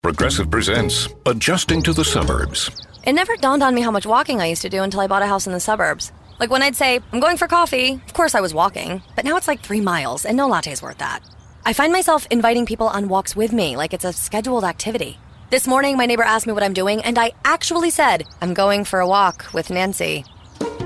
Progressive presents Adjusting to the Suburbs. It never dawned on me how much walking I used to do until I bought a house in the suburbs. Like when I'd say, I'm going for coffee, of course I was walking, but now it's like 3 miles and no latte's worth that. I find myself inviting people on walks with me like it's a scheduled activity. This morning, my neighbor asked me what I'm doing, and I actually said, I'm going for a walk with Nancy.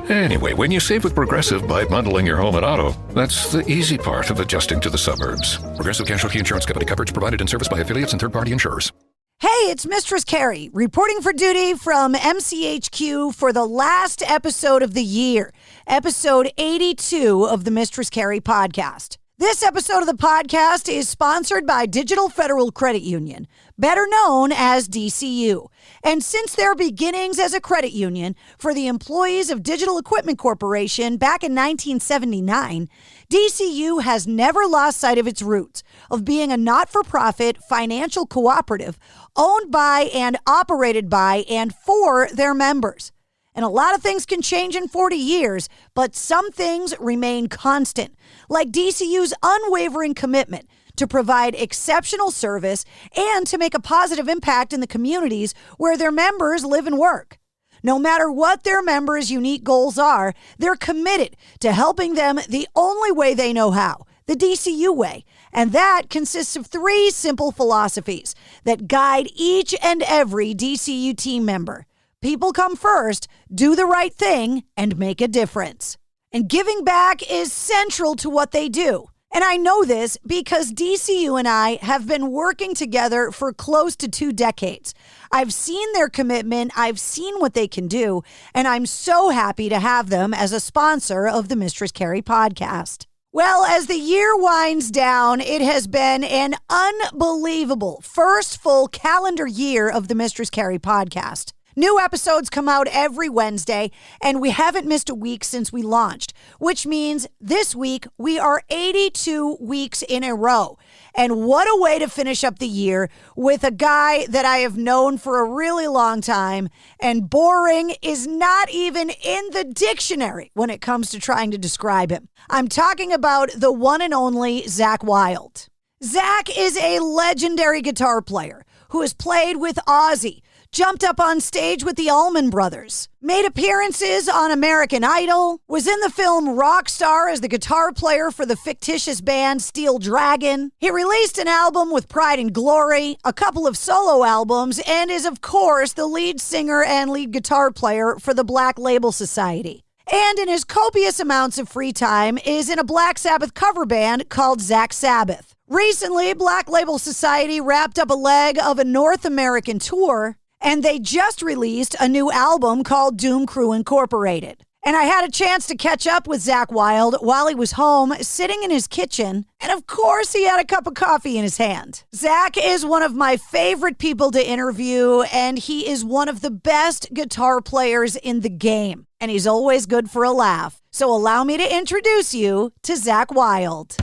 Anyway, when you save with Progressive by bundling your home and auto, that's the easy part of adjusting to the suburbs. Progressive Casualty Insurance Company. Coverage provided and serviced by affiliates and third-party insurers. Hey, it's Mistress Carrie, reporting for duty from MCHQ for the last episode of the year, episode 82 of the Mistress Carrie podcast. This episode of the podcast is sponsored by Digital Federal Credit Union, better known as DCU. And since their beginnings as a credit union for the employees of Digital Equipment Corporation back in 1979, DCU has never lost sight of its roots of being a not-for-profit financial cooperative owned by and operated by and for their members. And a lot of things can change in 40 years, but some things remain constant, like DCU's unwavering commitment to provide exceptional service and to make a positive impact in the communities where their members live and work. No matter what their members' unique goals are, they're committed to helping them the only way they know how, the DCU way. And that consists of 3 simple philosophies that guide each and every DCU team member. People come first, do the right thing, and make a difference. And giving back is central to what they do. And I know this because DCU and I have been working together for close to 2 decades. I've seen their commitment, I've seen what they can do, and I'm so happy to have them as a sponsor of the Mistress Carrie podcast. Well, as the year winds down, it has been an unbelievable first full calendar year of the Mistress Carrie podcast. New episodes come out every Wednesday, and we haven't missed a week since we launched, which means this week we are 82 weeks in a row. And what a way to finish up the year with a guy that I have known for a really long time, and boring is not even in the dictionary when it comes to trying to describe him. I'm talking about the one and only Zakk Wylde. Zakk is a legendary guitar player who has played with Ozzy, jumped up on stage with the Allman Brothers, made appearances on American Idol, was in the film Rockstar as the guitar player for the fictitious band Steel Dragon. He released an album with Pride and Glory, a couple of solo albums, and is, of course, the lead singer and lead guitar player for the Black Label Society. And in his copious amounts of free time is in a Black Sabbath cover band called Zakk Sabbath. Recently, Black Label Society wrapped up a leg of a North American tour, and they just released a new album called Doom Crew Incorporated. And I had a chance to catch up with Zakk Wylde while he was home, sitting in his kitchen, and of course he had a cup of coffee in his hand. Zakk is one of my favorite people to interview, and he is one of the best guitar players in the game. And he's always good for a laugh. So allow me to introduce you to Zakk Wylde.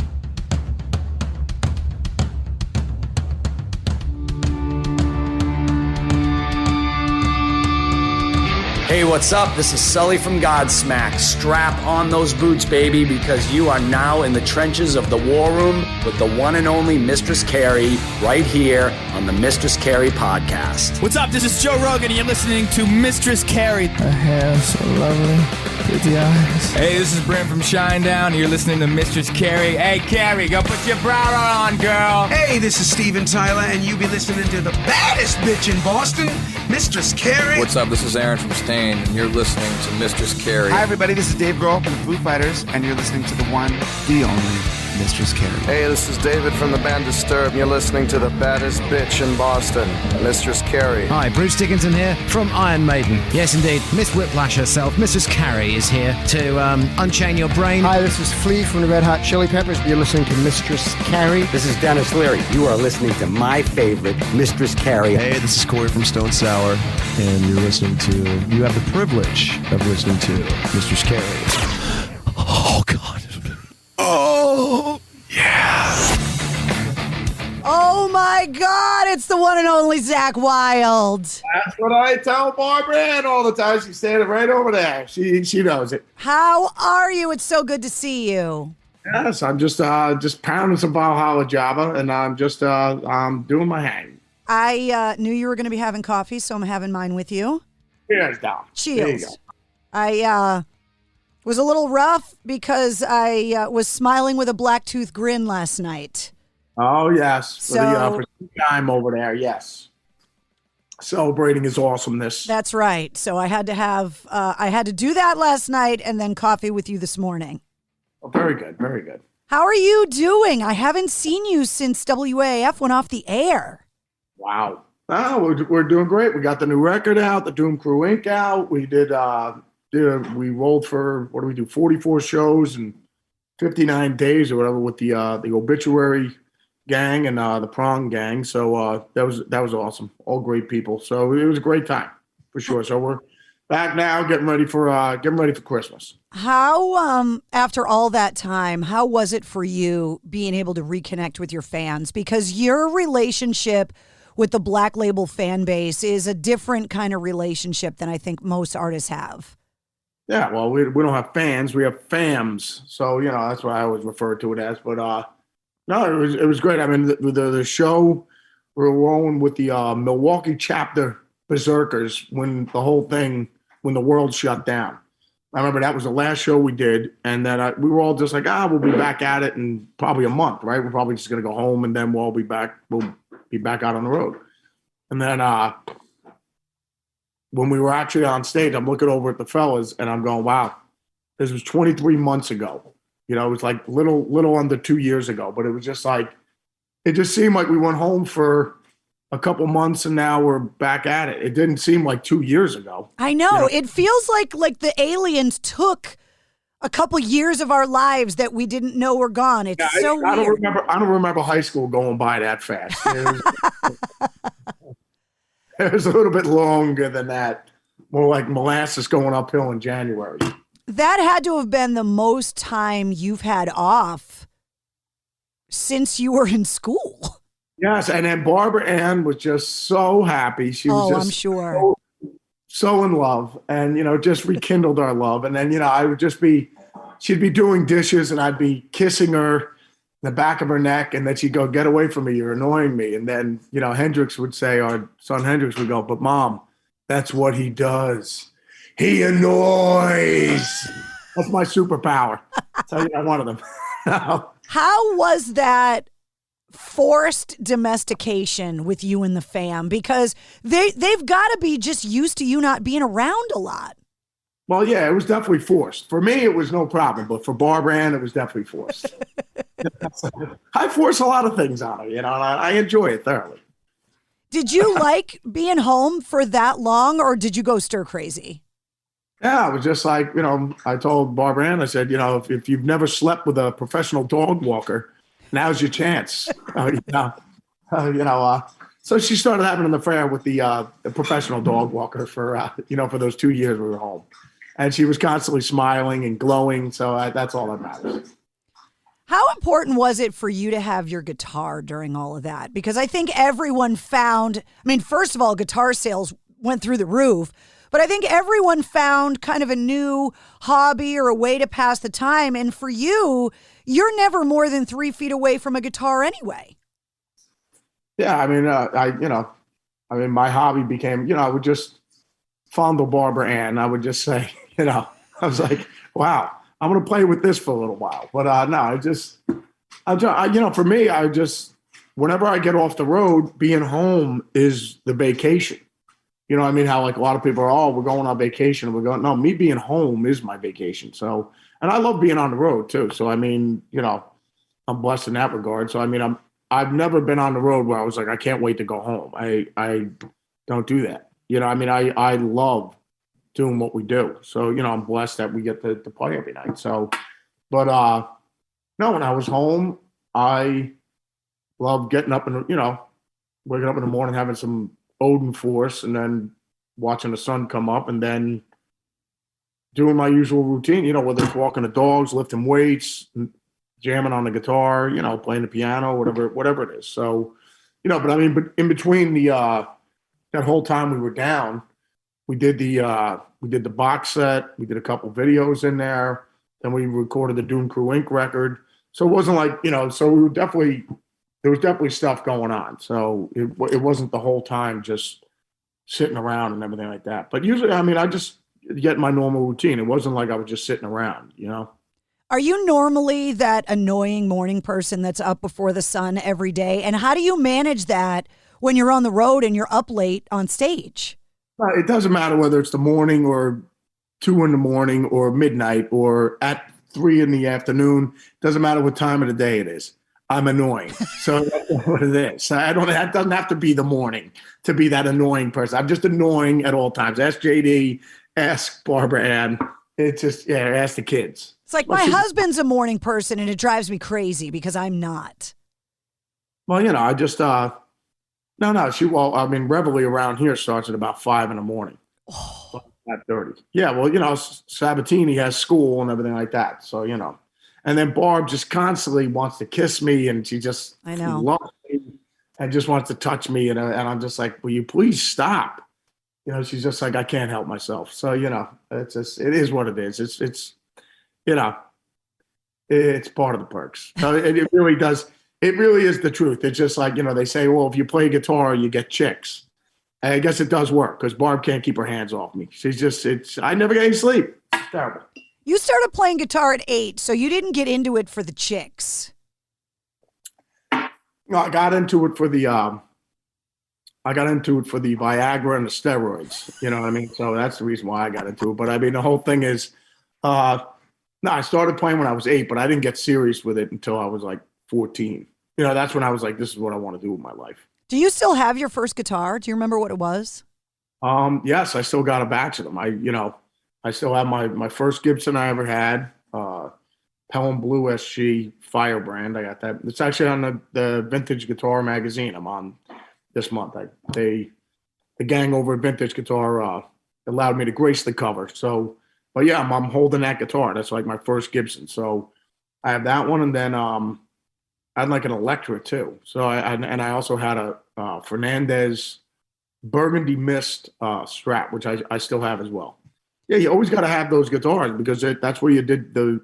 Hey, what's up? This is Sully from Godsmack. Strap on those boots, baby, because you are now in the trenches of the war room with the one and only Mistress Carrie right here on the Mistress Carrie podcast. What's up? This is Joe Rogan, and you're listening to Mistress Carrie. Her hair so lovely, pretty eyes. Hey, this is Brent from Shinedown, and you're listening to Mistress Carrie. Hey, Carrie, go put your bra on, girl. Hey, this is Steven Tyler, and you be listening to the baddest bitch in Boston, Mistress Carrie. What's up? This is Aaron from Stain, and you're listening to Mistress Carrie. Hi, everybody. This is Dave Grohl from the Foo Fighters, and you're listening to the one, the only Mistress Carrie. Hey, this is David from the band Disturbed, and you're listening to the baddest bitch in Boston, Mistress Carrie. Hi, Bruce Dickinson here from Iron Maiden. Yes, indeed, Miss Whiplash herself, Mistress Carrie, is here to unchain your brain. Hi, this is Flea from the Red Hot Chili Peppers. You're listening to Mistress Carrie. This is Dennis Leary. You are listening to my favorite, Mistress Carrie. Hey, this is Corey from Stone Sour, and you have the privilege of listening to Mistress Carrie. Oh, God. Oh, yeah. Oh my God, it's the one and only Zakk Wylde. That's what I tell Barbara Ann all the time. She's standing right over there. She knows it. How are you? It's so good to see you. Yes, I'm just pounding some Valhalla Java, and I'm just doing my hang. I knew you were going to be having coffee, so I'm having mine with you. Cheers, Dom. There you go. Cheers. I was a little rough because I was smiling with a black tooth grin last night. Oh, yes. So, For some time over there, yes. Celebrating his awesomeness. That's right. So I had to do that last night and then coffee with you this morning. Oh, very good. Very good. How are you doing? I haven't seen you since WAF went off the air. Wow. Oh, we're doing great. We got the new record out, the Doom Crew Inc. out. We we rolled for, 44 shows in 59 days or whatever with the Obituary gang and the Prong gang. So that was awesome. All great people. So it was a great time for sure. So we're back now, getting ready for Christmas. How after all that time, how was it for you being able to reconnect with your fans? Because your relationship with the Black Label fan base is a different kind of relationship than I think most artists have. Yeah, well, we don't have fans, we have fams. So, that's what I always refer to it as. But no, it was great. I mean, the show, we were rolling with the Milwaukee chapter Berserkers when the world shut down. I remember that was the last show we did, and then we were all just like, we'll be back at it in probably a month, right? We're probably just going to go home, and then we'll be back out on the road. And then when we were actually on stage, I'm looking over at the fellas, and I'm going, wow, this was 23 months ago. It was like little under 2 years ago, but it was just like, it just seemed like we went home for a couple months and now we're back at it. It didn't seem like 2 years ago. I know. It feels like the aliens took a couple years of our lives that we didn't know were gone. It's so weird. I don't remember high school going by that fast. It was a little bit longer than that. More like molasses going uphill in January. That had to have been the most time you've had off since you were in school. Yes, and then Barbara Ann was just so happy. She was just I'm sure. So in love, and just rekindled our love. And then I would she'd be doing dishes, and I'd be kissing her in the back of her neck, and then she'd go, "Get away from me, you're annoying me." And then Hendrix would say, our son Hendrix would go, "But Mom, that's what he does. He annoys." That's my superpower. So one of them. How was that forced domestication with you and the fam? Because they've got to be just used to you not being around a lot. Well, yeah, it was definitely forced. For me, it was no problem, but for Barbara Ann, it was definitely forced. I force a lot of things on her, and I enjoy it thoroughly. Did you like being home for that long, or did you go stir crazy? Yeah, it was just like, I told Barbara Ann, I said, if you've never slept with a professional dog walker, now's your chance. So she started having an affair with the professional dog walker for those 2 years we were home. And she was constantly smiling and glowing. So that's all that matters. How important was it for you to have your guitar during all of that? Because I think everyone found, first of all, guitar sales went through the roof. But I think everyone found kind of a new hobby or a way to pass the time. And for you, you're never more than 3 feet away from a guitar anyway. Yeah, my hobby became, I would just fondle Barbara Ann. I would just say, I was like, wow, I'm going to play with this for a little while. But for me, whenever I get off the road, being home is the vacation. How like a lot of people are, we're going on vacation. And we're going, no, me being home is my vacation. So, and I love being on the road too. So, I'm blessed in that regard. So, I've never been on the road where I was like, I can't wait to go home. I don't do that. I love doing what we do. So, I'm blessed that we get to play every night. So, but, no, when I was home, I loved getting up and, waking up in the morning, having some Odin Force, and then watching the sun come up, and then doing my usual routine, whether it's walking the dogs, lifting weights, jamming on the guitar, playing the piano, whatever it is. So, but in between that whole time we were down, we did the box set, we did a couple videos in there, then we recorded the Doom Crew Inc. record. So it wasn't like, so we were definitely there was definitely stuff going on. So it wasn't the whole time just sitting around and everything like that. But usually, I mean, I just get my normal routine. It wasn't like I was just sitting around, you know? Are you normally that annoying morning person that's up before the sun every day? And how do you manage that when you're on the road and you're up late on stage? It doesn't matter whether it's the morning or 2 in the morning or midnight or at 3 in the afternoon. Doesn't matter what time of the day it is. I'm annoying. So that's what it is. So it doesn't have to be the morning to be that annoying person. I'm just annoying at all times. Ask JD, ask Barbara Ann. It's just, ask the kids. It's like my husband's a morning person and it drives me crazy because I'm not. Well, I just, Reveille around here starts at about 5 in the morning. Oh. 5:30. Yeah, well, Sabatini has school and everything like that. So, and then Barb just constantly wants to kiss me, and she just loves me and just wants to touch me, and I'm just like, will you please stop? She's just like, I can't help myself. So it's just, it is what it is. It's it's part of the perks. So it really does. It really is the truth. It's just like they say, well, if you play guitar, you get chicks. And I guess it does work because Barb can't keep her hands off me. She's just I never get any sleep. It's terrible. You started playing guitar at 8, so you didn't get into it for the chicks. No, I got into it for the Viagra and the steroids. You know what I mean? So that's the reason why I got into it. But I mean, the whole thing is, I started playing when I was 8, but I didn't get serious with it until I was like 14. That's when I was like, this is what I want to do with my life. Do you still have your first guitar? Do you remember what it was? Yes, I still got a batch of them. I still have my first Gibson I ever had, Pelham Blue SG Firebrand. I got that. It's actually on the Vintage Guitar magazine I'm on this month. The gang over at Vintage Guitar allowed me to grace the cover. So, but yeah, I'm holding that guitar. That's like my first Gibson. So I have that one, and then I had like an Electra too. So I also had a Fernandez Burgundy Mist Strat, which I still have as well. Yeah, you always got to have those guitars because that's where you did there's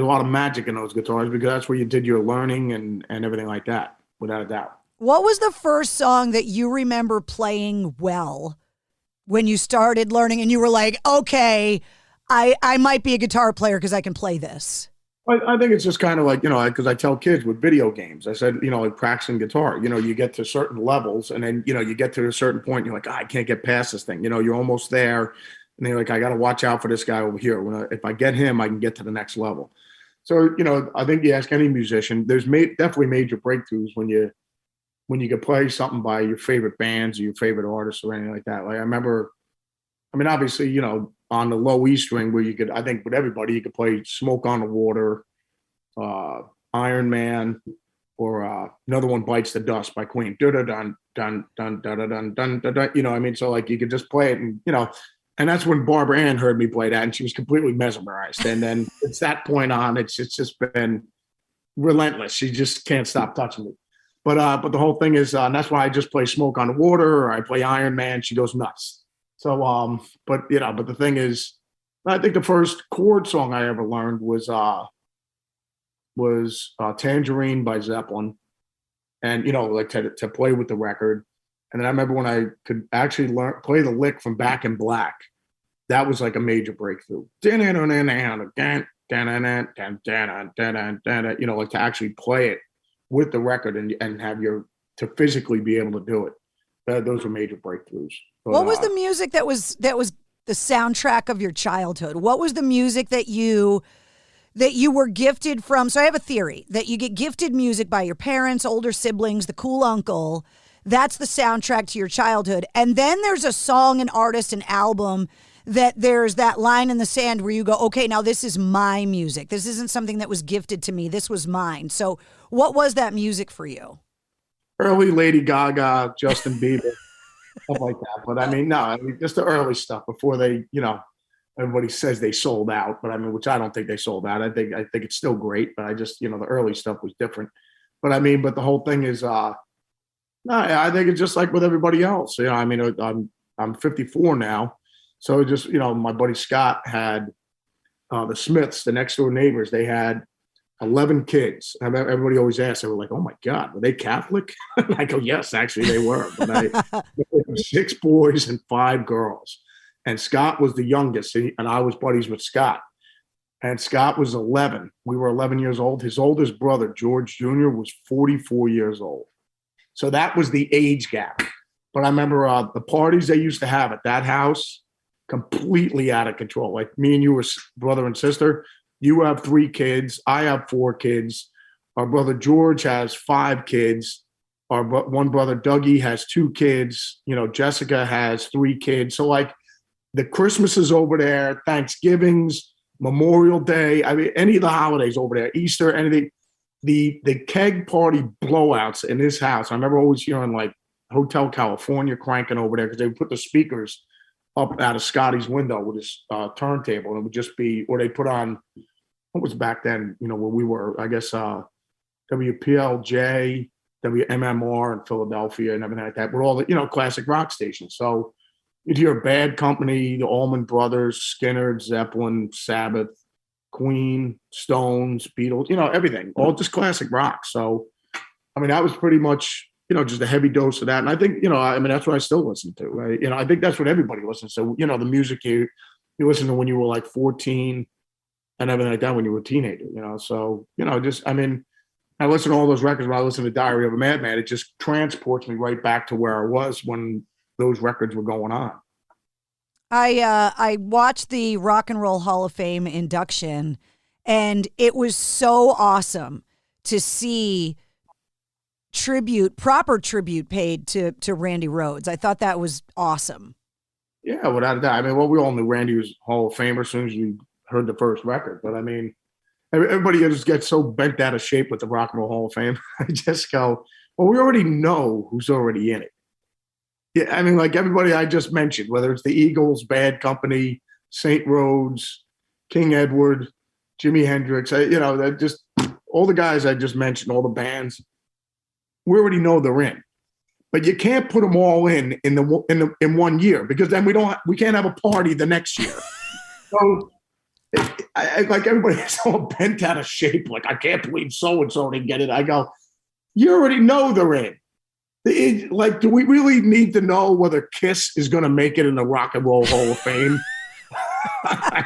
a lot of magic in those guitars because that's where you did your learning and everything like that, without a doubt. What was the first song that you remember playing well when you started learning and you were like, okay, I might be a guitar player because I can play this? I think it's just kind of like, because I tell kids with video games, I said, like practicing guitar, you get to certain levels and then, you get to a certain point, and you're like, I can't get past this thing. You're almost there. And they're like, I got to watch out for this guy over here. If I get him, I can get to the next level. So, I think you ask any musician, there's definitely major breakthroughs when you can play something by your favorite bands or your favorite artists or anything like that. Like I remember, obviously, on the low E string where I think with everybody, you could play Smoke on the Water, Iron Man, or another one, Bites the Dust by Queen. Dun dun dun dun dun dun dun dun. So like you could just play it and, and that's when Barbara Ann heard me play that and she was completely mesmerized. And then it's that point on, it's just been relentless. She just can't stop touching me. But the whole thing is, and that's why I just play Smoke on the Water or I play Iron Man. She goes nuts. So, but the thing is, I think the first chord song I ever learned was Tangerine by Zeppelin, and like to play with the record. And then I remember when I could actually play the lick from Back in Black. That was like a major breakthrough. Like to actually play it with the record and have to physically be able to do it. Those were major breakthroughs. But, what was the music that was the soundtrack of your childhood? What was the music that you were gifted from? So I have a theory that you get gifted music by your parents, older siblings, the cool uncle. That's the soundtrack to your childhood. And then there's a song, an artist, an album that there's that line in the sand where you go, okay, now this is my music. This isn't something that was gifted to me. This was mine. So what was that music for you? Early Lady Gaga, Justin Bieber, stuff like that. But just the early stuff before they, everybody says they sold out, but which I don't think they sold out. I think it's still great, but I just, the early stuff was different. But but the whole thing is, I think it's just like with everybody else. I'm 54 now, so just my buddy Scott had the Smiths, the next door neighbors. They had 11 kids. And everybody always asks, they were like, oh my God, were they Catholic? And I go, yes, actually they were. But 6 boys and 5 girls. And Scott was the youngest, and I was buddies with Scott. And Scott was 11. We were 11 years old. His oldest brother, George Jr., was 44 years old. So that was the age gap. But I remember the parties they used to have at that house, completely out of control. Like me and you were brother and sister. You have 3 kids. I have 4 kids. Our brother George has 5 kids. Our one brother Dougie has 2 kids. You know, Jessica has 3 kids. So like the Christmases over there, Thanksgivings, Memorial Day, I mean, any of the holidays over there, Easter, anything, the keg party blowouts in this house. I remember always hearing like Hotel California cranking over there because they would put the speakers up out of Scotty's window with his turntable, and it would just be, or they put on, what was back then, you know, where we were, I guess, WPLJ, WMMR in Philadelphia and everything like that, with all the, you know, classic rock stations. So you'd hear Bad Company, the Allman Brothers, Skynyrd, Zeppelin, Sabbath, Queen, Stones, Beatles, you know, everything, all just classic rock. So, I mean, that was pretty much, you know, just a heavy dose of that. And I think, you know, I mean, that's what I still listen to, right? You know, I think that's what everybody listens to, you know, the music you listen to when you were like 14 and everything like that when you were a teenager, you know? So, you know, just, I mean, I listen to all those records when I listen to Diary of a Madman. It just transports me right back to where I was when those records were going on. I watched the Rock and Roll Hall of Fame induction, and it was so awesome to see proper tribute paid to Randy Rhoads. I thought that was awesome. Yeah, without a doubt. I mean, well, we all knew Randy was Hall of Famer as soon as we heard the first record. But I mean, everybody just gets so bent out of shape with the Rock and Roll Hall of Fame. I just go, well, we already know who's already in it. Yeah, I mean, like everybody I just mentioned, whether it's the Eagles, Bad Company, St. Rhodes, King Edward, Jimi Hendrix, you know, that just all the guys I just mentioned, all the bands, we already know they're in. But you can't put them all in 1 year, because then we can't have a party the next year. So like everybody's all bent out of shape. Like, I can't believe so and so didn't get it. I go, you already know they're in. Like, do we really need to know whether Kiss is going to make it in the Rock and Roll Hall of Fame? I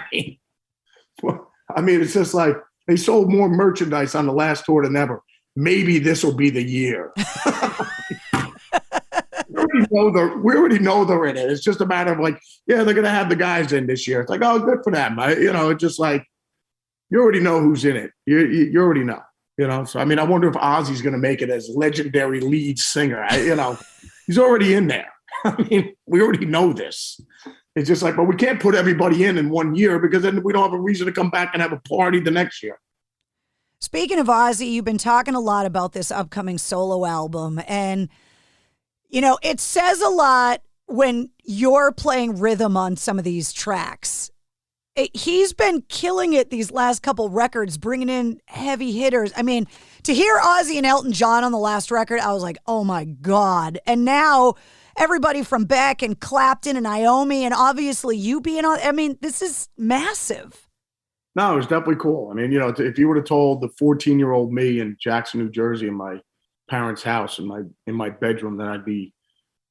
mean, it's just like they sold more merchandise on the last tour than ever. Maybe this will be the year. We already know they're in it. It's just a matter of like, yeah, they're going to have the guys in this year. It's like, oh, good for them. You know, it's just like, you already know who's in it. You already know. You know, so I mean, I wonder if Ozzy's going to make it as legendary lead singer. You know, he's already in there. I mean, we already know this. It's just like, but we can't put everybody in 1 year, because then we don't have a reason to come back and have a party the next year. Speaking of Ozzy, you've been talking a lot about this upcoming solo album, and you know, it says a lot when you're playing rhythm on some of these tracks. He's been killing it these last couple records, bringing in heavy hitters. I mean, to hear Ozzy and Elton John on the last record, I was like, oh my God. And now everybody from Beck and Clapton and Iommi, and obviously you being on, I mean, this is massive. No, it was definitely cool. I mean, you know, if you would have told the 14-year-old me in Jackson, New Jersey, in my parents' house, in my bedroom, that I'd be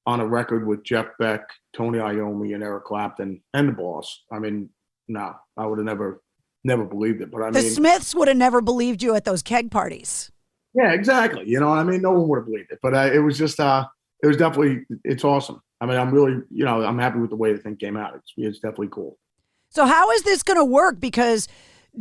on a record with Jeff Beck, Tony Iommi, and Eric Clapton, and the Boss, I mean, no, I would have never believed it. But I mean, the Smiths would have never believed you at those keg parties. Yeah, exactly. You know what I mean? No one would have believed it. But it was just, it was definitely, it's awesome. I mean, I'm really, you know, I'm happy with the way the thing came out. It's definitely cool. So how is this going to work? Because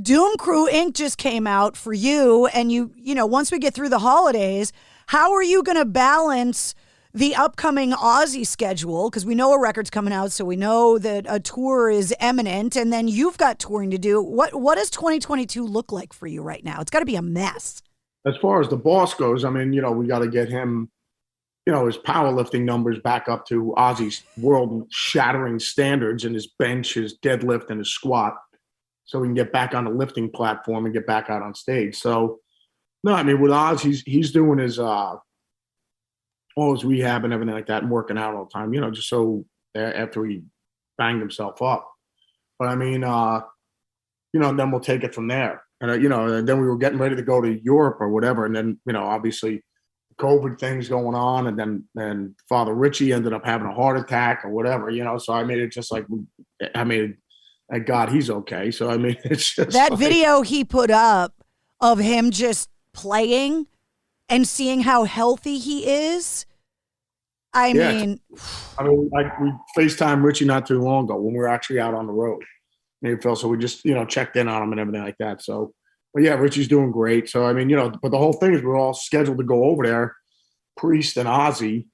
Doom Crew Inc. just came out for you, and you know, once we get through the holidays, how are you going to balance the upcoming Ozzy schedule? Because we know a record's coming out, so we know that a tour is imminent, and then you've got touring to do. What does 2022 look like for you right now? It's got to be a mess. As far as the Boss goes, I mean, you know, we got to get him, you know, his powerlifting numbers back up to Ozzy's world-shattering standards, in his bench, his deadlift, and his squat, so we can get back on the lifting platform and get back out on stage. So, no, I mean, with Oz, he's doing his all his rehab and everything like that, and working out all the time, you know, just so after he banged himself up. But I mean, you know, then we'll take it from there. And, and then we were getting ready to go to Europe or whatever. And then, obviously COVID things going on. And then Father Richie ended up having a heart attack or whatever, so I made it just like, thank God he's okay. So, it's just that like, video he put up of him just playing and seeing how healthy he is. I mean, like we FaceTimed Richie not too long ago when we were actually out on the road. So we just, checked in on him and everything like that. So, but yeah, Richie's doing great. So, but the whole thing is we're all scheduled to go over there, Priest and Ozzy,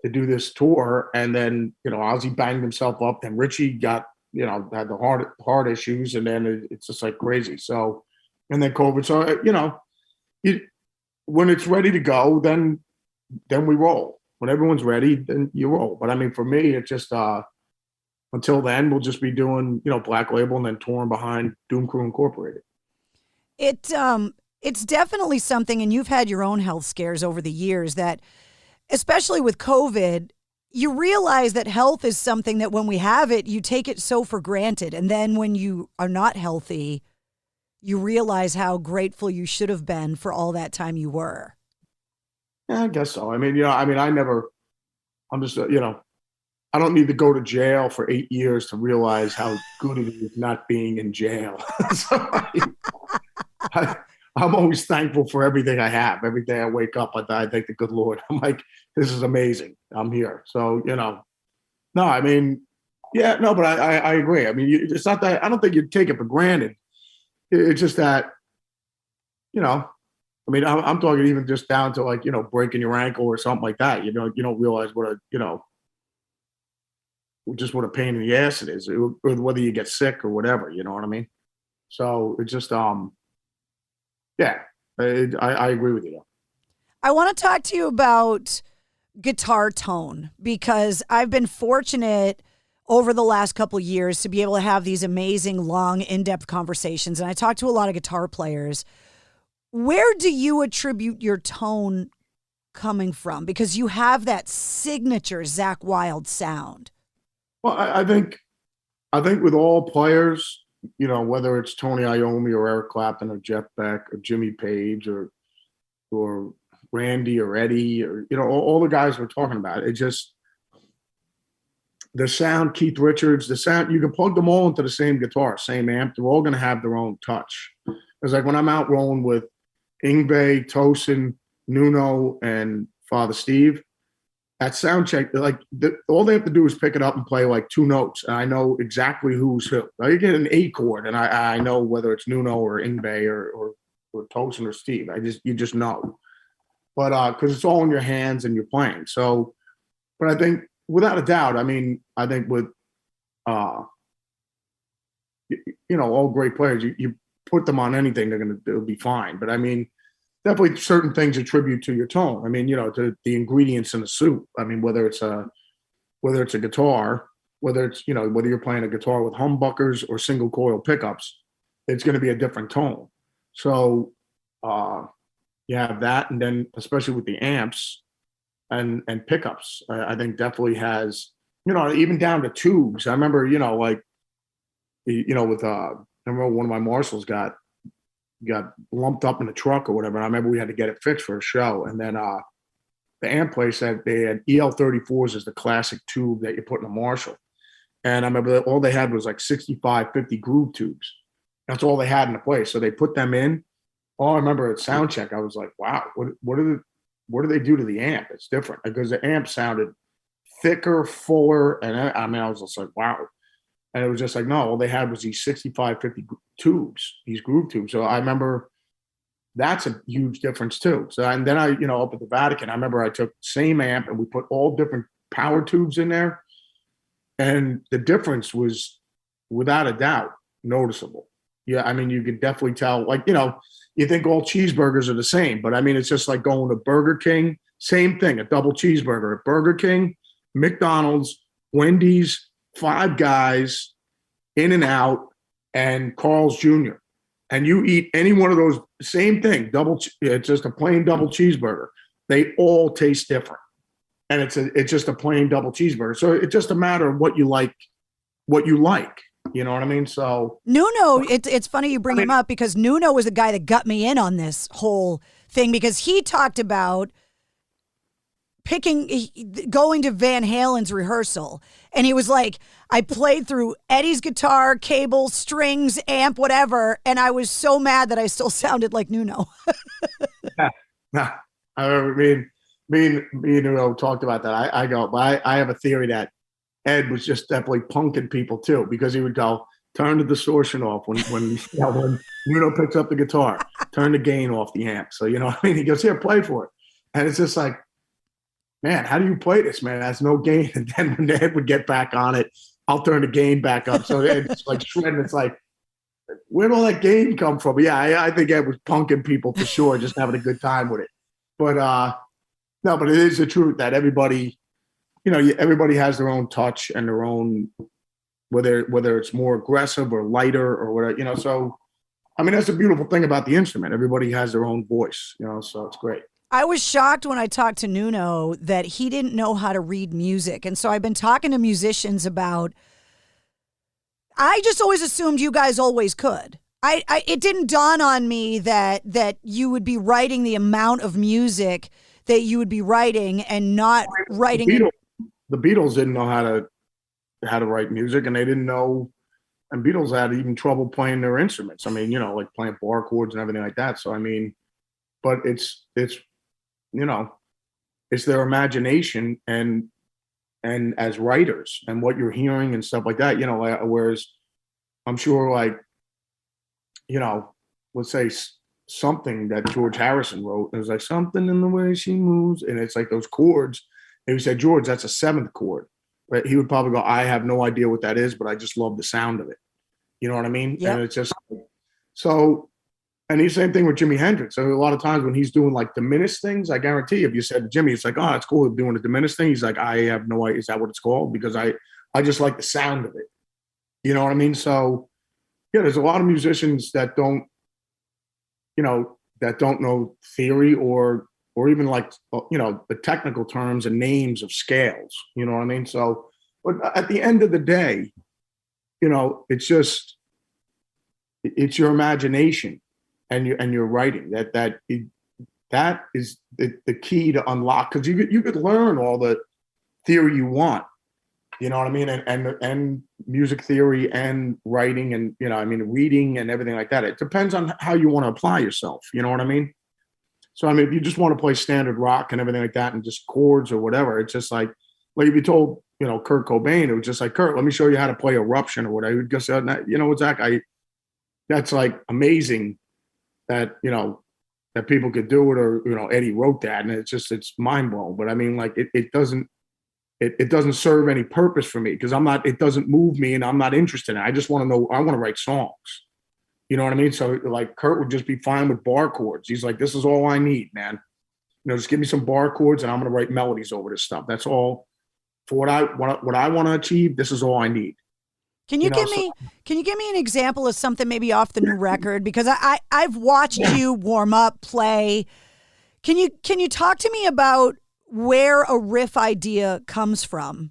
to do this tour. And then, Ozzy banged himself up. Then Richie got, had the heart issues. And then it's just like crazy. So, and then COVID. So, when it's ready to go, then we roll. When everyone's ready, then you roll. But for me, it's just until then, we'll just be doing, Black Label and then touring behind Doom Crew Incorporated. It's definitely something, and you've had your own health scares over the years that, especially with COVID, you realize that health is something that when we have it, you take it so for granted. And then when you are not healthy, you realize how grateful you should have been for all that time you were. Yeah, I guess so. I'm just, I don't need to go to jail for 8 years to realize how good it is not being in jail. So I'm always thankful for everything I have. Every day I wake up, I thank the good Lord. I'm like, this is amazing. I'm here. So, but I agree. It's not that, I don't think you take it for granted. It's just that, I'm talking even just down to like, breaking your ankle or something like that. You don't realize what what a pain in the ass it is, or whether you get sick or whatever, you know what I mean? So it's just, yeah, I agree with you. I want to talk to you about guitar tone, because I've been fortunate over the last couple of years to be able to have these amazing, long, in-depth conversations. And I talk to a lot of guitar players. Where do you attribute your tone coming from? Because you have that signature Zakk Wylde sound. Well, I think with all players, whether it's Tony Iommi or Eric Clapton or Jeff Beck or Jimmy Page or Randy or Eddie or, all the guys we're talking about, it just, the sound, Keith Richards, the sound, you can plug them all into the same guitar, same amp. They're all going to have their own touch. It's like when I'm out rolling with Yngwie, Tosin, Nuno, and Father Steve, at sound check, all they have to do is pick it up and play like two notes, and I know exactly who's who. I get an A chord, and I know whether it's Nuno or Yngwie or Tosin or Steve. You just know, but because it's all in your hands and you're playing. So, but I think without a doubt, I think with all great players, you put them on anything, they'll be fine. But definitely certain things attribute to your tone. To the ingredients in the soup. Whether it's a guitar, whether you're playing a guitar with humbuckers or single coil pickups, it's going to be a different tone. So you have that, and then especially with the amps and pickups, I think definitely has, even down to tubes. I remember, with I remember one of my Marshalls got lumped up in the truck or whatever. And I remember we had to get it fixed for a show. And then the amp place said they had EL34s as the classic tube that you put in a Marshall. And I remember that all they had was like 65, 50 groove tubes. That's all they had in the place. So they put them in. Oh, I remember at sound check, I was like, wow, what do they do to the amp? It's different, because the amp sounded thicker, fuller. And I was just like, wow. And it was just like, no, all they had was these 65, 50 tubes, these groove tubes. So I remember that's a huge difference too. So, and then up at the Vatican, I remember I took the same amp and we put all different power tubes in there. And the difference was, without a doubt, noticeable. Yeah, you could definitely tell, you think all cheeseburgers are the same, but it's just like going to Burger King, same thing, a double cheeseburger at Burger King, McDonald's, Wendy's, Five Guys, In-N-Out, and Carl's Jr. And you eat any one of those, same thing, it's just a plain double cheeseburger. They all taste different. And it's just a plain double cheeseburger. So it's just a matter of what you like. You know what I mean? So Nuno, it's funny you bring him up because Nuno was the guy that got me in on this whole thing because he talked about going to Van Halen's rehearsal. And he was like, I played through Eddie's guitar, cables, strings, amp, whatever. And I was so mad that I still sounded like Nuno. I mean, me and Nuno talked about that. I have a theory that Ed was just definitely punking people too, because he would go, turn the distortion off when Nuno picks up the guitar, turn the gain off the amp. So, you know what I mean? He goes, here, play for it. And it's just like, man, how do you play this, man? It has no gain. And then when Ed would get back on it, I'll turn the gain back up. So it's like shredding. It's like, where'd all that gain come from? Yeah, I think Ed was punking people for sure, just having a good time with it. But no, but it is the truth that everybody, you know, everybody has their own touch and their own, whether it's more aggressive or lighter or whatever, you know. So, I mean, that's the beautiful thing about the instrument. Everybody has their own voice, you know, so it's great. I was shocked when I talked to Nuno that he didn't know how to read music. And so I've been talking to musicians about, I just always assumed you guys always could. It didn't dawn on me that you would be writing the amount of music that you would be writing and not writing. The Beatles didn't know how to write music, and they didn't know, and Beatles had even trouble playing their instruments. I mean, you know, like playing bar chords and everything like that. So, I mean, but it's, you know, it's their imagination and as writers and what you're hearing and stuff like that, you know, whereas I'm sure, like, you know, let's say something that George Harrison wrote, it was like something in the way she moves, and it's like those chords. And he said, George, that's a seventh chord. Right? He would probably go, I have no idea what that is, but I just love the sound of it. You know what I mean? Yep. And it's just so. And the same thing with Jimi Hendrix. So a lot of times when he's doing like diminished things, I guarantee you, if you said to Jimmy, it's like, oh, it's cool doing a diminished thing. He's like, I have no idea. Is that what it's called? Because I just like the sound of it. You know what I mean? So yeah, there's a lot of musicians that don't, you know, that don't know theory or even like, you know, the technical terms and names of scales. You know what I mean? So, but at the end of the day, you know, it's your imagination. And your writing that is the key to unlock, because you could learn all the theory you want, you know what I mean, and music theory and writing and, you know, I mean, reading and everything like that. It depends on how you want to apply yourself, you know what I mean. So I mean, if you just want to play standard rock and everything like that and just chords or whatever, it's just like if you told, you know, Kurt Cobain, it was just like, Kurt, let me show you how to play Eruption or whatever. He'd just say, you know what, Zakk, that's like amazing that, you know, that people could do it, or, you know, Eddie wrote that, and it's mind blowing. But I mean, like it doesn't serve any purpose for me, because it doesn't move me, and I'm not interested in it. I just want to know, I want to write songs. You know what I mean? So like Kurt would just be fine with bar chords. He's like, this is all I need, man. You know, just give me some bar chords and I'm going to write melodies over this stuff. That's all for what I want to achieve. This is all I need. Can you give me an example of something maybe off the new record? Because I've watched you warm up, play. Can you talk to me about where a riff idea comes from,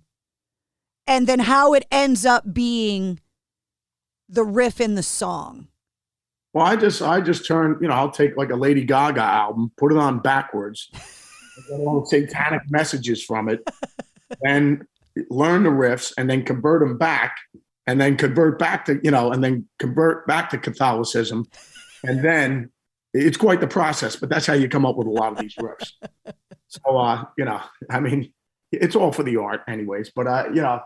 and then how it ends up being the riff in the song? Well, I just turn, you know, I'll take like a Lady Gaga album, put it on backwards, get all the satanic messages from it, and learn the riffs, and then convert them back. And then convert back to, you know, and then convert back to Catholicism. And then it's quite the process, but that's how you come up with a lot of these riffs. So, you know, I mean, it's all for the art anyways, but, you know,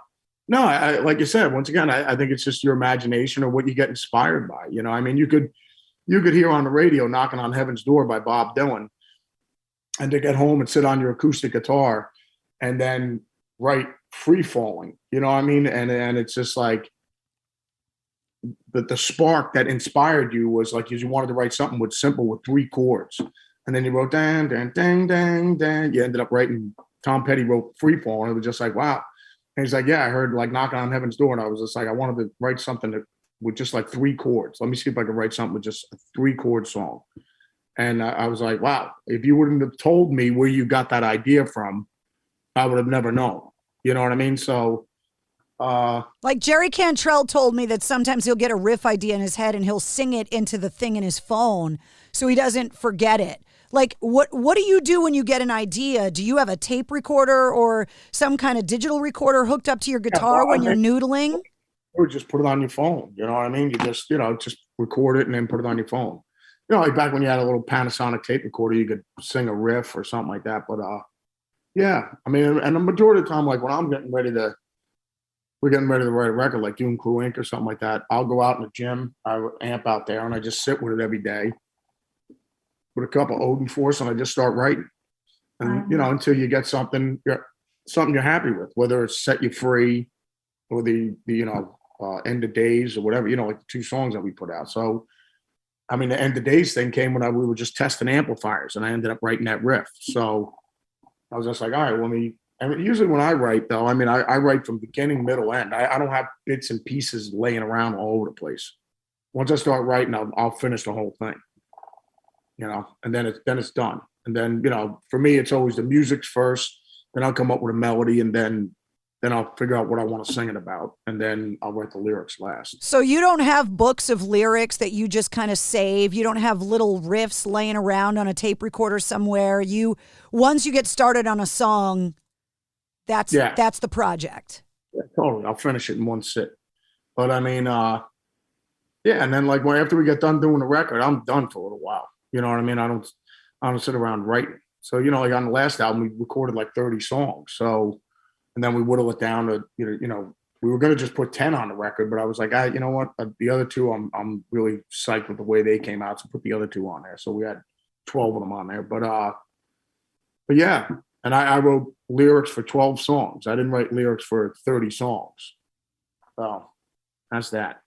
no, like you said, once again, I think it's just your imagination or what you get inspired by. You know, I mean, you could hear on the radio Knocking on Heaven's Door by Bob Dylan, and to get home and sit on your acoustic guitar and then write Free Falling, you know what I mean? And it's just like the spark that inspired you was like, you wanted to write something with 3 chords. And then you wrote dang, dang, dang, dang, dang. You ended up writing, Tom Petty wrote Free Falling. It was just like, wow. And he's like, yeah, I heard like Knocking on Heaven's Door. And I was just like, I wanted to write something with just like 3 chords. Let me see if I can write something with just a 3-chord song. And I was like, wow, if you wouldn't have told me where you got that idea from, I would have never known. You know what I mean? So Like Jerry Cantrell told me that sometimes he'll get a riff idea in his head and he'll sing it into the thing in his phone so he doesn't forget it. Like, what do you do when you get an idea? Do you have a tape recorder or some kind of digital recorder hooked up to your guitar when you're noodling? Or just put it on your phone. You know what I mean? You just, just record it and then put it on your phone. Like back when you had a little Panasonic tape recorder, you could sing a riff or something like that. But yeah, I mean, and the majority of the time, like when we're getting ready to write a record, like doing Crew Inc. or something like that, I'll go out in the gym, I amp out there, and I just sit with it every day with a cup of Odin Force, and I just start writing. And until you get something you're happy with, whether it's Set You Free or the End of Days or whatever, like the 2 songs that we put out. So, I mean, the End of Days thing came when we were just testing amplifiers, and I ended up writing that riff. So I was just like, all right, well, usually when I write, though, I mean, I write from beginning, middle, end. I don't have bits and pieces laying around all over the place. Once I start writing, I'll finish the whole thing, and then it's done. And then, for me, it's always the music's first, then I'll come up with a melody, and then I'll figure out what I want to sing it about, and then I'll write the lyrics last. So you don't have books of lyrics that you just kind of save? You don't have little riffs laying around on a tape recorder somewhere? Once you get started on a song, that's the project. Yeah, totally. I'll finish it in one sit. But I mean, and then like after we get done doing the record, I'm done for a little while. You know what I mean? I don't sit around writing. So, like on the last album, we recorded like 30 songs. So, and then we whittle it down to, we were going to just put 10 on the record, but I was like, you know what? The other 2, I'm really psyched with the way they came out. So put the other 2 on there. So we had 12 of them on there. But yeah. And I wrote lyrics for 12 songs. I didn't write lyrics for 30 songs. So that's that.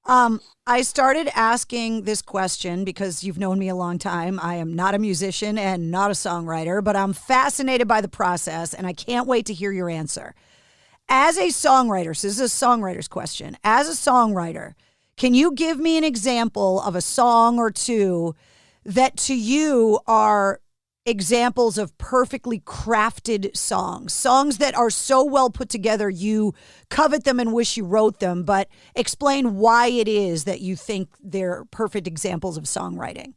I started asking this question because you've known me a long time. I am not a musician and not a songwriter, but I'm fascinated by the process, and I can't wait to hear your answer. As a songwriter, so this is a songwriter's question. As a songwriter, can you give me an example of a song or 2 that to you are examples of perfectly crafted songs that are so well put together you covet them and wish you wrote them, but explain why it is that you think they're perfect examples of songwriting?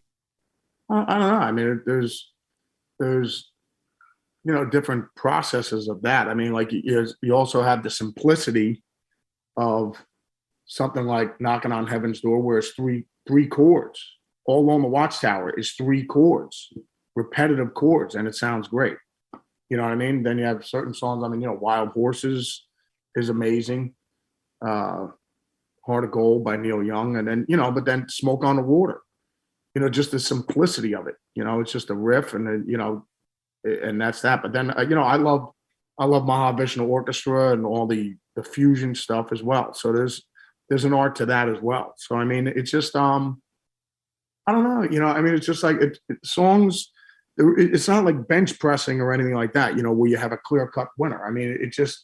I don't know. I mean, there's different processes of that. I mean, like you also have the simplicity of something like Knocking on Heaven's Door, where it's three chords. All Along the Watchtower is 3 chords. Repetitive chords, and it sounds great. You know what I mean? Then you have certain songs. I mean, Wild Horses is amazing. Heart of Gold by Neil Young, and then but then Smoke on the Water. Just the simplicity of it. It's just a riff, and then and that's that. But then I love Mahavishnu Orchestra and all the fusion stuff as well. So there's an art to that as well. So I mean, it's just I don't know. I mean, it's just like songs. It's not like bench pressing or anything like that, where you have a clear-cut winner. I mean, it's just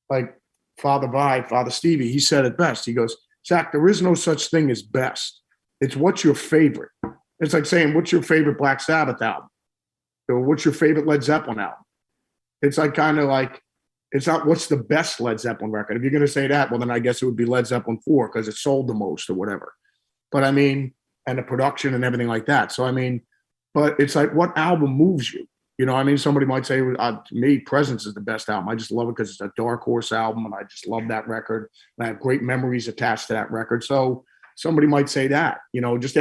like Father Stevie, he said it best. He goes, Zakk, there is no such thing as best. It's what's your favorite. It's like saying, what's your favorite Black Sabbath album? Or what's your favorite Led Zeppelin album? It's like kind of like, it's not what's the best Led Zeppelin record. If you're going to say that, well, then I guess it would be Led Zeppelin 4 because it sold the most or whatever. But I mean, and the production and everything like that. So, I mean, but it's like, what album moves you? I mean, somebody might say, to me, Presence is the best album. I just love it because it's a Dark Horse album, and I just love that record. And I have great memories attached to that record. So somebody might say that, just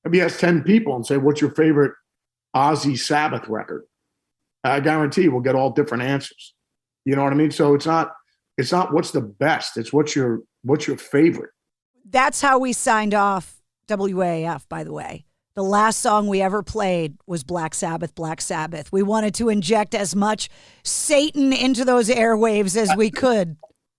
maybe ask 10 people and say, what's your favorite Ozzy Sabbath record? I guarantee we'll get all different answers. You know what I mean? So it's not what's the best. It's what's your favorite. That's how we signed off WAF, by the way. The last song we ever played was Black Sabbath, Black Sabbath. We wanted to inject as much Satan into those airwaves as we could.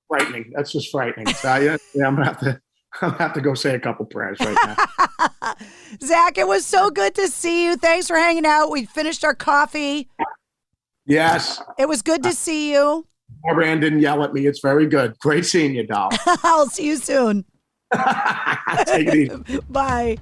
Frightening. That's just frightening. So, I'm gonna have to go say a couple prayers right now. Zakk, it was so good to see you. Thanks for hanging out. We finished our coffee. Yes. It was good to see you. Barbara Ann didn't yell at me. It's very good. Great seeing you, doll. I'll see you soon. Take it easy. Bye.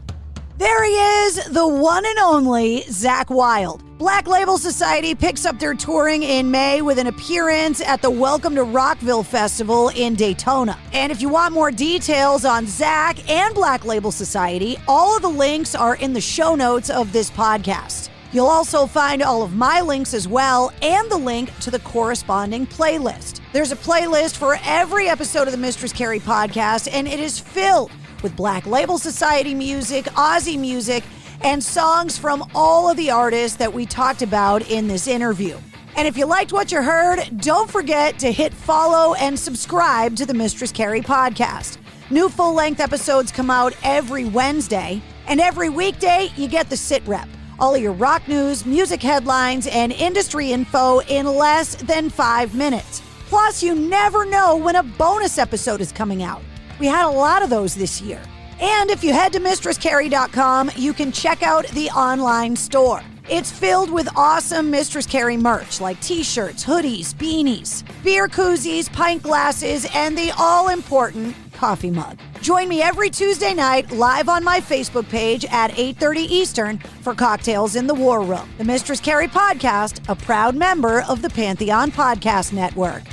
There he is, the one and only Zakk Wylde. Black Label Society picks up their touring in May with an appearance at the Welcome to Rockville Festival in Daytona. And if you want more details on Zakk and Black Label Society, all of the links are in the show notes of this podcast. You'll also find all of my links as well and the link to the corresponding playlist. There's a playlist for every episode of the Mistress Carrie podcast, and it is filled with Black Label Society music, Aussie music, and songs from all of the artists that we talked about in this interview. And if you liked what you heard, don't forget to hit follow and subscribe to the Mistress Carrie podcast. New full-length episodes come out every Wednesday, and every weekday you get the sit rep. All of your rock news, music headlines, and industry info in less than 5 minutes. Plus, you never know when a bonus episode is coming out. We had a lot of those this year. And if you head to MistressCarrie.com, you can check out the online store. It's filled with awesome Mistress Carrie merch like t-shirts, hoodies, beanies, beer koozies, pint glasses, and the all-important coffee mug. Join me every Tuesday night live on my Facebook page at 8:30 Eastern for Cocktails in the War Room. The Mistress Carrie podcast, a proud member of the Pantheon Podcast Network.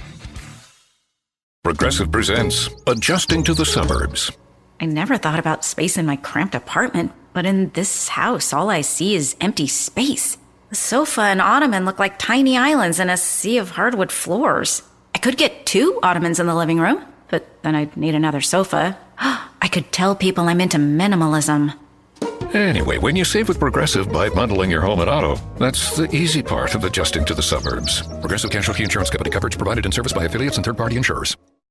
Progressive presents Adjusting to the Suburbs. I never thought about space in my cramped apartment, but in this house, all I see is empty space. The sofa and ottoman look like tiny islands in a sea of hardwood floors. I could get 2 ottomans in the living room, but then I'd need another sofa. I could tell people I'm into minimalism. Anyway, when you save with Progressive by bundling your home and auto, that's the easy part of adjusting to the suburbs. Progressive Casualty Insurance Company coverage provided in service by affiliates and third-party insurers.